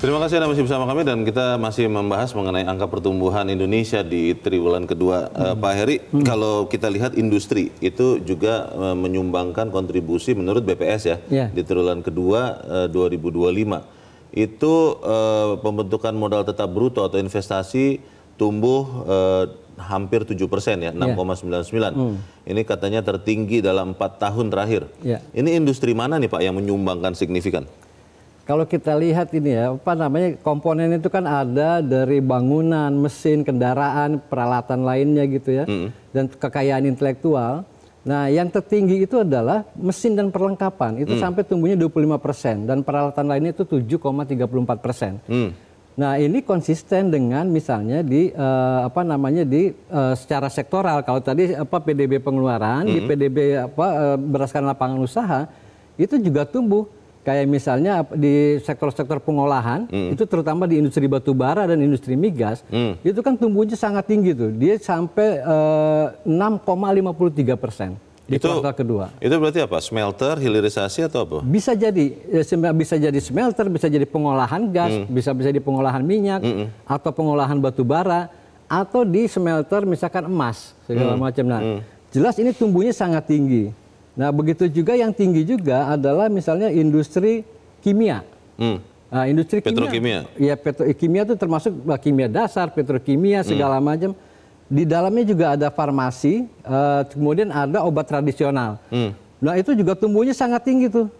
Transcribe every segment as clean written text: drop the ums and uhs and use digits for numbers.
Terima kasih Anda masih bersama kami dan kita masih membahas mengenai angka pertumbuhan Indonesia di triwulan kedua. Pak Heri, kalau kita lihat industri itu juga menyumbangkan kontribusi menurut BPS ya, di triwulan kedua 2025. Itu pembentukan modal tetap bruto atau investasi tumbuh hampir 7% ya, 6,99. Ini katanya tertinggi dalam 4 tahun terakhir. Ini industri mana nih Pak yang menyumbangkan signifikan? Kalau kita lihat ini ya, komponen itu kan ada dari bangunan, mesin, kendaraan, peralatan lainnya gitu ya, dan kekayaan intelektual. Nah, yang tertinggi itu adalah mesin dan perlengkapan, itu sampai tumbuhnya 25%, dan peralatan lainnya itu 7,34%. Nah, ini konsisten dengan misalnya di secara sektoral. Kalau tadi PDB pengeluaran, di PDB berdasarkan lapangan usaha itu juga tumbuh. Kayak misalnya di sektor-sektor pengolahan, itu terutama di industri batu bara dan industri migas, itu kan tumbuhnya sangat tinggi tuh. Dia sampai 6,53% di kuartal kedua. Itu berarti apa? Smelter, hilirisasi atau apa? Bisa jadi smelter, bisa jadi pengolahan gas, bisa jadi pengolahan minyak, atau pengolahan batu bara, atau di smelter misalkan emas, segala macam. Nah, jelas ini tumbuhnya sangat tinggi. Nah, begitu juga yang tinggi juga adalah misalnya industri kimia. Nah, industri petrokimia. Ya, petrokimia itu termasuk kimia dasar, petrokimia segala macam. Di dalamnya juga ada farmasi, kemudian ada obat tradisional. Nah, itu juga tumbuhnya sangat tinggi tuh,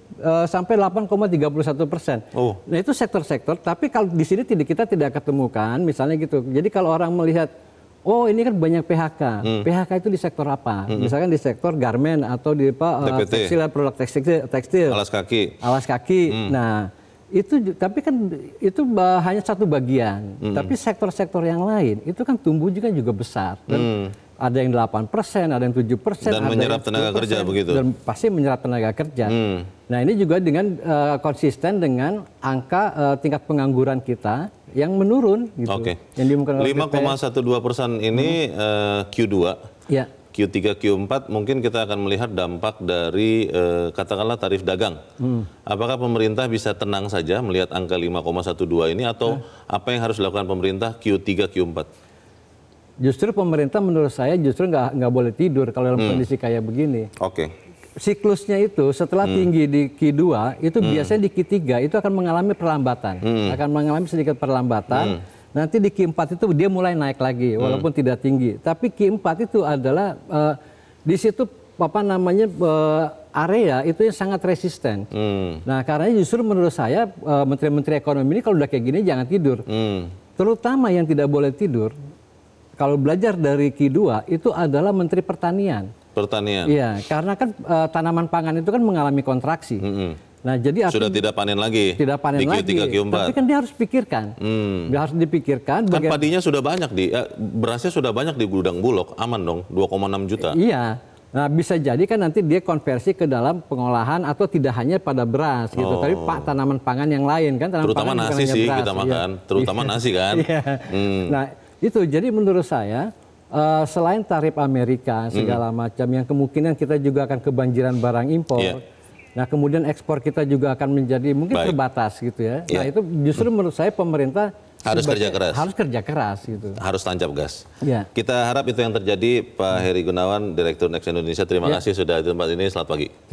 sampai 8,31%. Nah, itu sektor-sektor. Tapi kalau di sini kita tidak ketemukan, misalnya gitu. Jadi kalau orang melihat, oh ini kan banyak PHK. PHK itu di sektor apa? Misalkan di sektor garment atau di tekstil, produk tekstil. Alas kaki. Nah, itu tapi kan itu hanya satu bagian. Tapi sektor-sektor yang lain itu kan tumbuh juga besar. Dan ada yang 8%, ada yang 7%. Dan menyerap tenaga kerja begitu. Dan pasti menyerap tenaga kerja. Nah, ini juga dengan konsisten dengan angka tingkat pengangguran kita yang menurun gitu. Yang 5,12% ini Q2. Q3, Q4 mungkin kita akan melihat dampak dari katakanlah tarif dagang. Apakah pemerintah bisa tenang saja melihat angka 5,12 ini atau apa yang harus dilakukan pemerintah Q3, Q4? Justru pemerintah menurut saya justru nggak boleh tidur kalau dalam kondisi kayak begini. Siklusnya itu setelah tinggi di Q2 itu biasanya di Q3 itu akan mengalami perlambatan, akan mengalami sedikit perlambatan. Nanti di Q4 itu dia mulai naik lagi walaupun tidak tinggi. Tapi Q4 itu adalah di situ area itu yang sangat resisten. Nah, karena justru menurut saya menteri-menteri ekonomi ini kalau udah kayak gini jangan tidur. Terutama yang tidak boleh tidur kalau belajar dari Q2 itu adalah Menteri Pertanian. Iya, karena kan tanaman pangan itu kan mengalami kontraksi. Nah, jadi sudah tidak panen lagi. Tidak panen di lagi. Q3, Q4. Tapi kan dia harus pikirkan. Dia harus dipikirkan. Kan padinya sudah banyak berasnya sudah banyak di gudang Bulog, aman dong, 2,6 juta. Iya. Nah, bisa jadi kan nanti dia konversi ke dalam pengolahan atau tidak hanya pada beras gitu, tapi tanaman pangan yang lain kan. Terutama nasi sih beras, kita makan, terutama nasi kan. Nah, itu jadi menurut saya selain tarif Amerika segala macam yang kemungkinan kita juga akan kebanjiran barang impor. Nah, kemudian ekspor kita juga akan menjadi mungkin terbatas gitu ya. Nah, itu justru menurut saya pemerintah harus kerja keras. Harus kerja keras gitu. Harus tancap gas. Kita harap itu yang terjadi. Pak Heri Gunawan, Direktur Next Indonesia, terima kasih sudah di tempat ini. Selamat pagi.